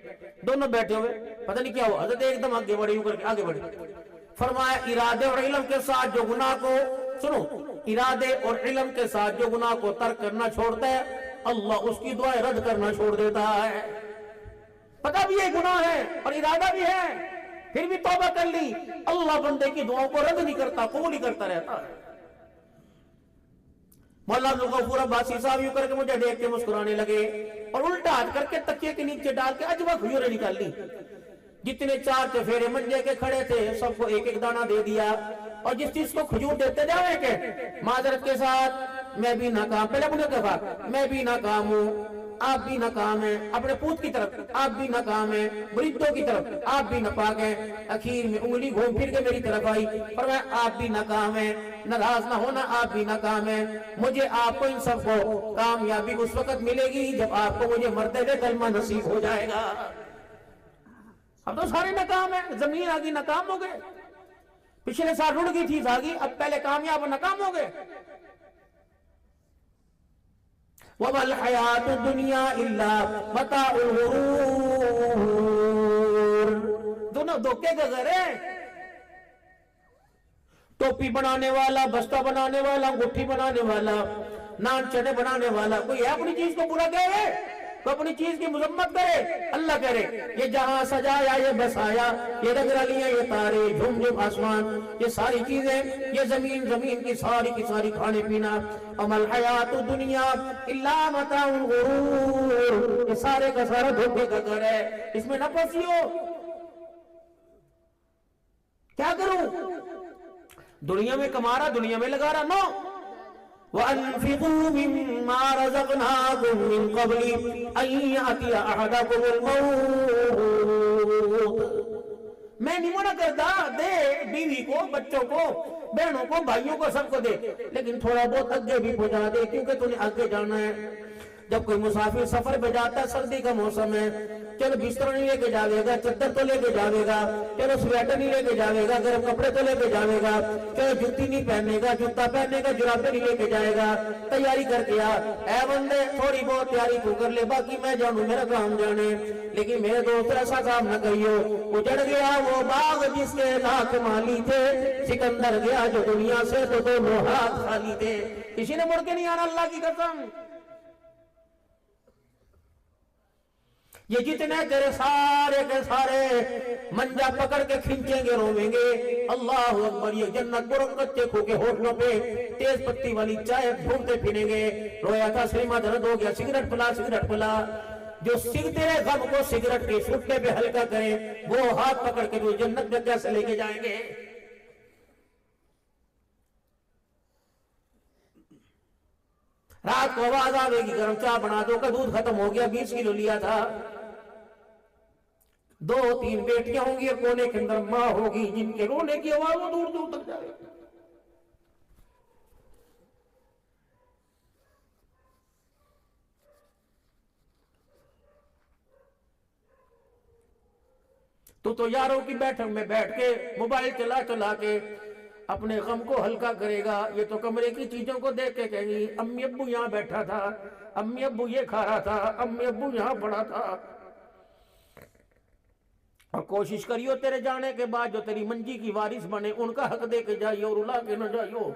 دونوں بیٹھے ہوئے. پتہ نہیں کیا ہوا، حضرت ایک دم آگے بڑھے، کر کے آگے بڑھے. فرمایا ارادے اور علم کے ساتھ جو گناہ کو، سنو، ارادے اور علم کے ساتھ جو گناہ کو ترک کرنا چھوڑتا ہے، اللہ اس کی دعائیں رد کرنا چھوڑ دیتا ہے. پتہ بھی ہے گناہ ہے اور ارادہ بھی ہے، پھر بھی توبہ کر لی، اللہ بندے کی دعاؤں کو رد نہیں کرتا، قبول ہی کرتا رہتا ہے. مولانا عبدالغفور عباسی صاحب یوں کر کے مجھے دیکھ کے مسکرانے لگے اور الٹا ہاتھ کر کے تکیے کے نیچے ڈال کے عجبہ کھجوریں نکال لی. جتنے چار چفیرے منجے کے کھڑے تھے سب کو ایک ایک دانہ دے دیا. اور جس چیز کو کھجور دیتے جاوے کہ معذرت کے ساتھ میں بھی ناکام، پہلے اپنے کے بعد میں بھی ناکام ہوں، آپ بھی ناکام ہیں، اپنے پوت کی طرف آپ بھی ناکام ہیں، مریدوں کی طرف آپ بھی ناپاک ہیں. اخیر میں انگلی گھوم پھر کے میری طرف آئی اور میں آپ بھی ناکام ہیں، ناراض نہ ہونا، آپ بھی ناکام ہیں. مجھے آپ کو ان سب کو کامیابی اس وقت ملے گی جب آپ کو مجھے مرتے ہوئے کلمہ نصیب ہو جائے گا. اب تو سارے ناکام ہیں، زمین آگی ناکام ہو گئے. پچھلے سال رڑ گئی تھی آگی، اب پہلے کامیاب اور ناکام ہو گئے. وَمَا الْحَيَاةُ الدُّنْيَا إِلَّا مَتَاعُ الْغُرُورِ. دونوں دھوکے کے گھر ہیں. ٹوپی بنانے والا، بستہ بنانے والا، انگوٹھی بنانے والا، نان چنے بنانے والا، کوئی ہے اپنی چیز کو برا کہے، تو اپنی چیز کی مذمت کرے. اللہ کہہ رہے یہ جہاں سجایا، یہ بسایا، یہ رنگ رلیاں، یہ تارے، جھم جھم آسمان، یہ ساری چیزیں، یہ زمین، زمین کی ساری کھانے پینا. وَمَا الْحَيَاةُ الدُّنْيَا إِلَّا مَتَاعُ الْغُرُورِ. یہ سارے کا سارا دھوکے کا گھر ہے، اس میں نہ پھنسیو. کیا کروں؟ دنیا میں کما رہا، دنیا میں لگا رہا، نو. وَأَنفِقُوا مِمَّا رَزَقْنَاكُم مِّن قَبْلِ أَن يَأْتِيَ أَحَدَكُمُ الْمَوْتُ. میں نہیں منع کرتا، دے بیوی کو، بچوں کو، بہنوں کو، بھائیوں کو، سب کو دے، لیکن تھوڑا بہت آگے بھی پہنچا دے، کیونکہ تمہیں آگے جانا ہے. جب کوئی مسافر سفر پہ جاتا ہے، سردی کا موسم ہے، چلو بستر نہیں لے کے جاوے گا، چادر تو لے کے جاوے گا، چلو سویٹر نہیں لے کے جاوے گا، گرم کپڑے تو لے کے جاوے گا، چلو جوتی نہیں پہننے گا، جوتا پہننے گا، جرابیں نہیں لے کے جائے گا. تیاری کر کے آ، اے بندے تھوڑی بہت تیاری تو کر لے، باقی میں جانوں، میرا کام جانے. لیکن میرے دوست ایسا کام نہ کریو. اجڑ گیا وہ باغ جس کے لاکھ مالی تھے، سکندر گیا جو دنیا سے تو دونوں ہاتھ خالی تھے. کسی نے مڑ کے نہیں آنا، اللہ کی قسم. یہ جتنے تیرے سارے کے سارے منجا پکڑ کے کھینچیں گے، رویں گے. اللہ اکبر. یہ جنت بروں کچے کھو کے ہوٹلوں پہ تیز پتی والی چائے ڈھونڈتے پھریں گے. رویا تھا سلیمہ درد ہو گیا، سگریٹ پلا، سگریٹ پلا. جو تیرے غم کو سگریٹ کے سٹنے پہ ہلکا کریں، وہ ہاتھ پکڑ کے جو جنت میں کیسے لے کے جائیں گے. رات کو آواز آوے گی، گرم چاہ بنا دو کہ دودھ ختم ہو گیا، 20 کلو لیا تھا. 2-3 بیٹیاں ہوں گی اور کونے کے اندر ماں ہوگی جن کے رونے کی آواز وہ دور دور تک جائے. تو یاروں کی بیٹھک میں بیٹھ کے موبائل چلا چلا کے اپنے غم کو ہلکا کرے گا. یہ تو کمرے کی چیزوں کو دیکھ کے کہیں گی امی ابو یہاں بیٹھا تھا، امی ابو یہ کھا رہا تھا، امی ابو یہاں پڑا تھا. اور کوشش کریو تیرے جانے کے بعد جو تیری منجی کی وارث بنے ان کا حق دے کے جائیو اور رلا کے نہ جائیو.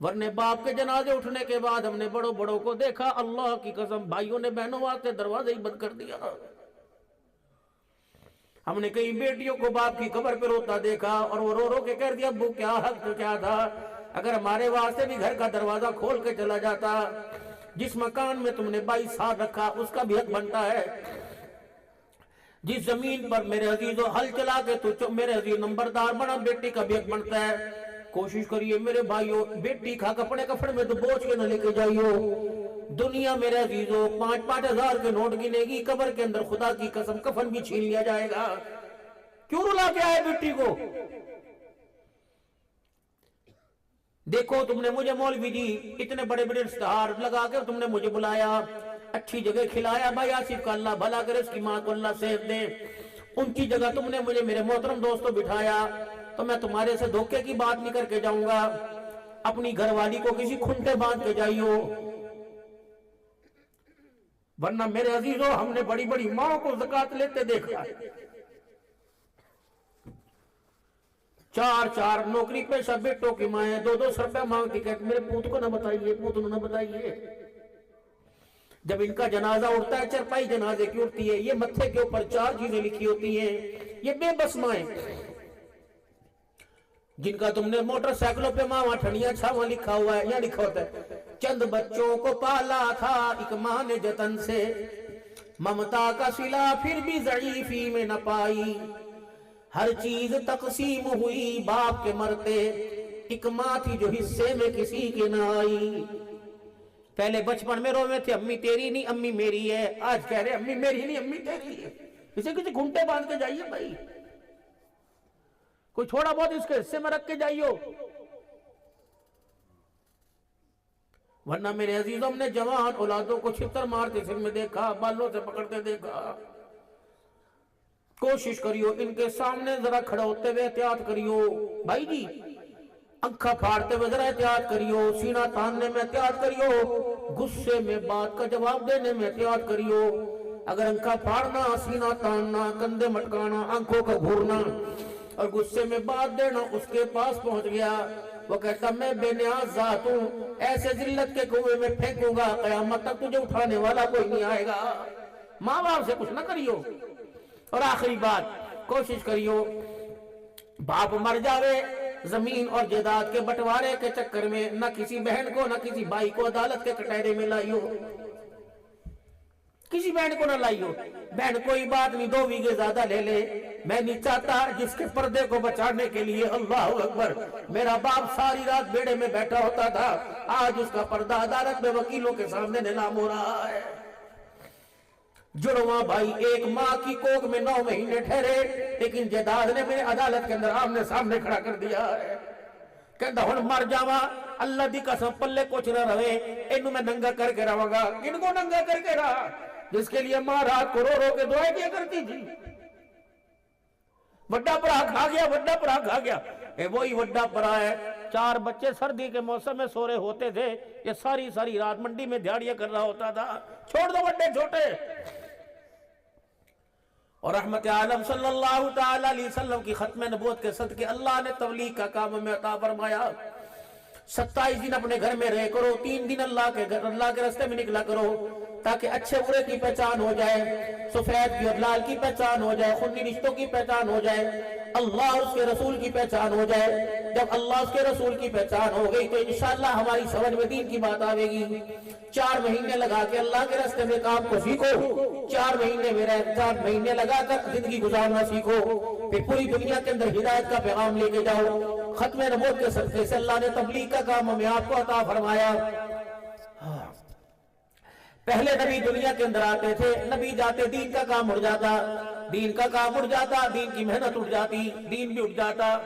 ورنہ باپ کے جنازے اٹھنے کے بعد ہم نے بڑوں بڑوں کو دیکھا، اللہ کی قسم بھائیوں نے بہنوں واسطے دروازے ہی بند کر دیا. ہم نے کئی بیٹیوں کو باپ کی قبر پہ روتا دیکھا اور وہ رو رو کے کہہ دیا ابو کیا حق تو کیا تھا. اگر ہمارے واسطے بھی گھر کا دروازہ کھول کے چلا جاتا، جس مکان میں تم نے 22 سال رکھا اس کا بھی حق بنتا ہے. جس زمین پر میرے عزیزو ہل چلا کے تو میرے عزیز نمبردار بنا، بیٹی کا بیگ بنتا ہے، کوشش کریے میرے بھائیو بیٹی کھا کپڑے کفڑے میں تو بوجھ کے نہ لے کے جائیو۔ دنیا میرے عزیزو 5-5 ہزار کے نوٹ گنے گی، قبر کے اندر خدا کی قسم کفن بھی چھین لیا جائے گا۔ کیوں رلا کے آئے بیٹی کو؟ دیکھو تم نے مجھے مولوی جی اتنے بڑے بڑے اشتہار لگا کے تم نے مجھے بلایا، اچھی جگہ کھلایا، بھائی آصف کا اللہ بھلا کرے، اس کی ماں کو اللہ صحت دے، ان کی جگہ تم نے مجھے میرے محترم دوستوں بٹھایا، تو میں تمہارے سے دھوکے کی بات نہیں کر کے جاؤں گا۔ اپنی گھر والی کو کسی کھنٹے باندھ کے جائیو، ورنہ میرے عزیزو ہم نے بڑی بڑی ماں کو زکوٰۃ لیتے دیکھا ہے، 4 نوکری پیشہ بیٹوں کی مائیں 2 سو روپے مانگتی، کہتے میرے پوت کو نہ بتائیے، پوت نہ بتائیے۔ جب ان کا جنازہ اٹھتا ہے، چرپائی جنازے کی اٹھتی ہے، یہ متھے کے اوپر 4 چیزیں لکھی ہوتی ہیں، یہ بے بس مائیں جن کا تم نے موٹر سائیکلوں پہ ماں ٹھنڈیاں چھاواں لکھا ہوا ہے، یہاں لکھا ہوتا ہے چند بچوں کو پالا تھا ایک ماں نے جتن سے، ممتا کا صلہ پھر بھی ضعیفی میں نہ پائی، ہر چیز تقسیم ہوئی باپ کے مرتے، ایک ماں تھی جو حصے میں کسی کے نہ آئی۔ پہلے بچپن میں روے تھے امی تیری نہیں امی میری ہے، آج کہہ رہے امی میری نہیں امی تیری ہے۔ اسے کسی گھنٹے باندھ کے جائیے بھائی، کوئی تھوڑا بہت اس کے حصے میں رکھ کے جائیو، ورنہ میرے عزیزوں ہم نے جوان اولادوں کو چھتر مارتے سر میں دیکھا، بالوں سے پکڑتے دیکھا۔ کوشش کریو ان کے سامنے ذرا کھڑا ہوتے ہوئے احتیاط کریو بھائی جی، انکھا پھاڑتے ہوئے ذرا احتیاط کریو، سینہ تاننے میں احتیاط کریو، غصے میں بات کا جواب دینے میں احتیاط کریو۔ اگر انکھا پھاڑنا، سینہ تاننا، کندھے مٹکانا، آنکھوں کا گھورنا اور غصے میں بات دینا اس کے پاس پہنچ گیا، وہ کہتا میں بے نیاز ذات ہوں، ایسے ذلت کے کنویں میں پھینکوں گا، قیامت تک تجھے اٹھانے والا کوئی نہیں آئے گا۔ ماں باپ سے کچھ نہ کریو۔ اور آخری بات، کوشش کریو باپ مر جاوے زمین اور جائیداد کے بٹوارے کے چکر میں نہ کسی بہن کو نہ کسی بھائی کو عدالت کے کٹہرے میں لائیو، کسی بہن کو نہ لائیو، بہن کوئی بات نہیں 2 بیگھے زیادہ لے لے، میں نہیں چاہتا جس کے پردے کو بچانے کے لیے اللہ اکبر میرا باپ ساری رات بیڑے میں بیٹھا ہوتا تھا، آج اس کا پردہ عدالت میں وکیلوں کے سامنے نیلام ہو رہا ہے۔ جڑواں بھائی ایک ماں کی کوکھ میں 9 مہینے ٹھہرے، لیکن جائیداد نے میرے عدالت کے اندر آمنے سامنے کھڑا کر دیا ہے، کہتا ہن مر جاواں اللہ دی قسم پلے کچھ نہ رہے، انہوں میں ننگا کر کے رہوں گا۔ ان کو ننگا کر کے رہا جس کے لیے ماں رات کو رو رو کے دعائیں کیا کرتی تھی، وڈا پرا کھا گیا، وڈا پرا کھا گیا، اے وہی وڈا پرا ہے۔ 4 بچے سردی کے موسم میں سو رہے ہوتے تھے، یہ ساری رات منڈی میں دیہڑیاں کر رہا ہوتا تھا، چھوڑ دو وڈے چھوٹے۔ اور رحمت عالم صلی اللہ تعالی علیہ وسلم کی ختم نبوت کے صدقے اللہ نے تبلیغ کا کام میں عطا فرمایا۔ 27 دن اپنے گھر میں رہے کرو، 3 دن اللہ کے راستے میں نکلا کرو، تاکہ اچھے برے کی پہچان ہو جائے، سفید کی اور لال کی پہچان ہو جائے، خونی رشتوں کی پہچان ہو جائے، اللہ اس کے رسول کی پہچان ہو جائے۔ جب اللہ اس کے رسول کی پہچان ہو گئی تو انشاءاللہ ہماری سمجھ میں دین کی بات آوے گی۔ 4 مہینے لگا کے اللہ کے راستے میں کام کو سیکھو، 4 مہینے لگا کر زندگی گزارنا سیکھو، پھر پوری دنیا کے اندر ہدایت کا پیغام لے کے جاؤ۔ ختم نبوت کے صدقے سے اللہ نے تبلیغ کا کام ہمیں آپ کو عطا فرمایا۔ پہلے نبی دنیا کے اندر آتے تھے، نبی جاتے دین کا کام اڑ جاتا، دین کا کام اڑ جاتا، دین کی محنت اڑ جاتی، دین بھی اڑ جاتا۔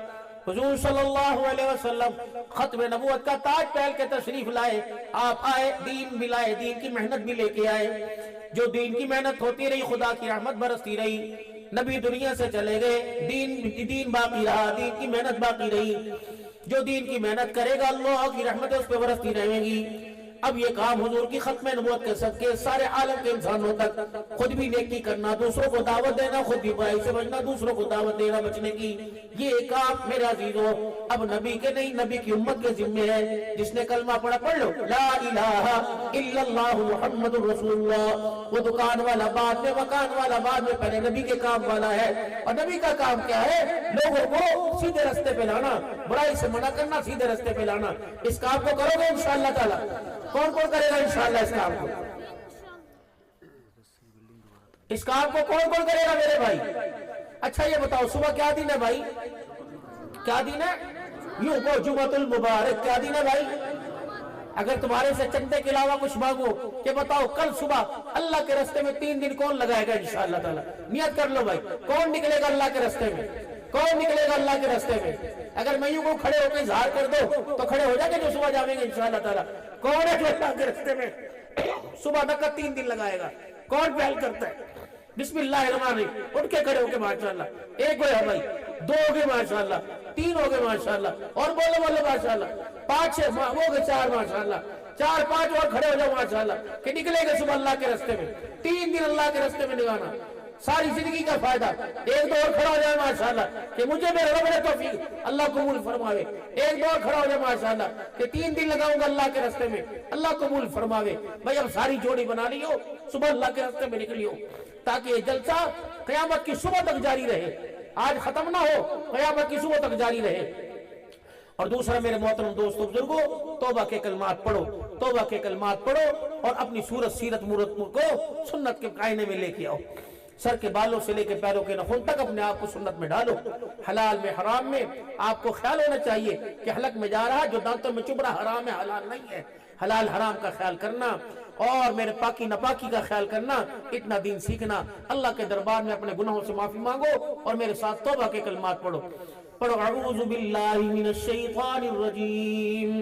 حضور صلی اللہ علیہ وسلم ختم نبوت کا تاج پہن کے تشریف لائے، آپ آئے دین بھی لائے، دین کی محنت بھی لے کے آئے۔ جو دین کی محنت ہوتی رہی خدا کی رحمت برستی رہی، نبی دنیا سے چلے گئے، دین باقی رہا، دین کی محنت باقی رہی۔ جو دین کی محنت کرے گا اللہ کی رحمت اس پہ برستی رہیں گی۔ اب یہ کام حضور کی ختم نبوت کے صدقے سارے عالم کے انسانوں تک، خود بھی نیکی کرنا، دوسروں کو دعوت دینا، خود بھی برائی سے بچنا، دوسروں کو دعوت دینا بچنے کی، یہ کام میرے عزیزو اب نبی کے نہیں نبی کی امت کے ذمہ ہے۔ جس نے کلمہ پڑھا پڑھ لو لا الہ الا اللہ محمد رسول اللہ، وہ دکان والا بعد میں، مکان والا بعد میں، پہلے نبی کے کام والا ہے۔ اور نبی کا کام کیا ہے؟ لوگوں کو سیدھے رستے پہ لانا، برائی سے منع کرنا، سیدھے رستے پہ لانا۔ اس کام کو کرو گے انشاءاللہ تعالی؟ کون کرے گا انشاءاللہ اس کام کو؟ اس کام کو کون کون کرے گا میرے بھائی؟ اچھا یہ بتاؤ صبح کیا دن ہے بھائی؟ کیا دن ہے؟ یوں کو جمعۃ المبارک، کیا دن ہے بھائی؟ اگر تمہارے سے چندے کے علاوہ کچھ مانگو کہ بتاؤ کل صبح اللہ کے راستے میں 3 دن کون لگائے گا انشاءاللہ تعالی؟ نیت کر لو بھائی، کون نکلے گا اللہ کے راستے میں؟ کون نکلے گا اللہ کے راستے میں؟ اگر میں یوں کو کھڑے ہو کے اظہار کر دو تو کھڑے ہو جائیں گے جو صبح جاویں گے انشاءاللہ تعالی؟ کون ہے جو اللہ کے راستے میں صبح تک 3 دن لگائے گا؟ کون پہل کرتا ہے؟ بسم اللہ الرحمن الرحیم اٹھ کے کھڑے ہو کے ماشاءاللہ، ایک ہو ہے بھائی، 2 ہو گئے ماشاءاللہ، 3 ہو گئے ماشاءاللہ، اور بولو بولو ماشاءاللہ، 5 6 ہو گئے، 4 ماشاءاللہ، 4 5 اور کھڑے ہو جاؤ ماشاءاللہ کہ نکلے گے صبح اللہ کے راستے میں 3 دن اللہ کے راستے میں نکانا، ساری زندگی کا فائدہ۔ 1 2 اور کھڑا ہو جائے ماشاءاللہ کہ مجھے میرے رب نے توفیق اللہ قبول فرماوے، 1 2 اور کھڑا ہو جائے ماشاءاللہ کہ 3 دن لگاؤں گا اللہ کے راستے میں اللہ قبول فرماوے۔ بھائی اب ساری جوڑی بنا لی ہو، صبح اللہ کے راستے میں نکلی ہو تاکہ یہ جلسہ قیامت کی صبح تک جاری رہے، آج ختم نہ ہو، قیامت کی صبح تک جاری رہے۔ اور دوسرا میرے محترم دوستوں بزرگوں، توبہ کے کلمات پڑھو، توبہ کے کلمات پڑھو اور اپنی صورت سیرت مورت کو سنت کے قائنے میں لے کے آؤ، سر کے بالوں سے لے کے پیروں کے نخون تک اپنے آپ کو سنت میں ڈالو، حلال میں حرام میں آپ کو خیال ہونا چاہیے کہ حلق میں جا رہا جو دانتوں میں چبھ رہا حرام ہے حلال نہیں ہے، حلال حرام کا خیال کرنا اور میرے پاکی نپاکی کا خیال کرنا، اتنا دین سیکھنا، اللہ کے دربار میں اپنے گناہوں سے معافی مانگو اور میرے ساتھ توبہ کے کلمات پڑھو۔ پڑھو اعوذ باللہ من الشیطان الرجیم،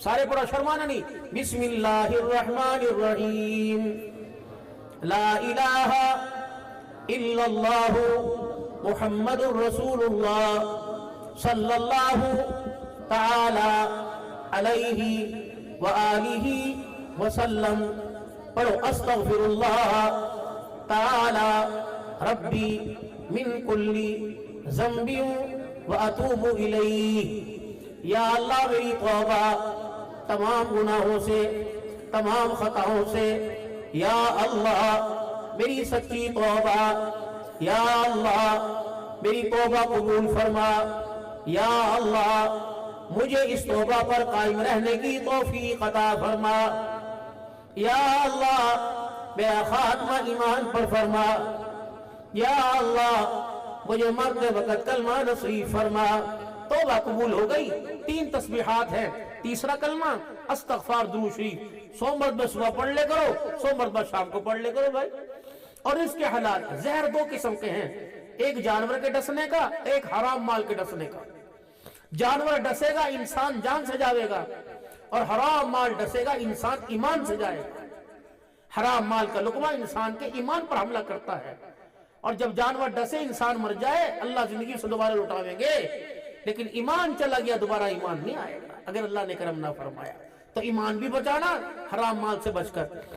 سارے پڑھو شرمانا نہیں، بسم اللہ الرحمن الرحیم، لا الہ الا اللہ محمد الرسول اللہ صلی اللہ تعالی علیہ وآلہ وسلم۔ پڑھو استغفر اللہ تعالی ربی من کل ذنب واتوب الیہ۔ یا اللہ میری توبہ تمام گناہوں سے، تمام خطاؤں سے، یا اللہ میری سچی توبہ، یا اللہ میری توبہ قبول فرما، یا اللہ مجھے اس توبہ پر قائم رہنے کی توفیق عطا فرما، یا اللہ میرا خاتمہ ایمان پر فرما، یا اللہ مجھے مرتے وقت کلمہ نصیب فرما۔ توبہ قبول ہو گئی، 3 تسبیحات ہیں، تیسرا کلمہ استغفار درود شریف 100 مرتبہ صبح پڑھ لے کرو، 100 مرتبہ شام کو پڑھ لے کرو بھائی۔ اور اس کے حالات زہر 2 قسم کے ہیں، ایک جانور کے ڈسنے کا، ایک حرام مال کے ڈسنے کا۔ جانور ڈسے گا انسان جان سے جاوے گا اور حرام مال ڈسے گا انسان ایمان سے جائے گا۔ حرام مال کا لقمہ انسان کے ایمان پر حملہ کرتا ہے، اور جب جانور ڈسے انسان مر جائے اللہ زندگی سے دوبارہ لٹاویں گے، لیکن ایمان چلا گیا دوبارہ ایمان نہیں آئے گا اگر اللہ نے کرم نہ فرمایا۔ تو ایمان بھی بچانا حرام مال سے بچ کر۔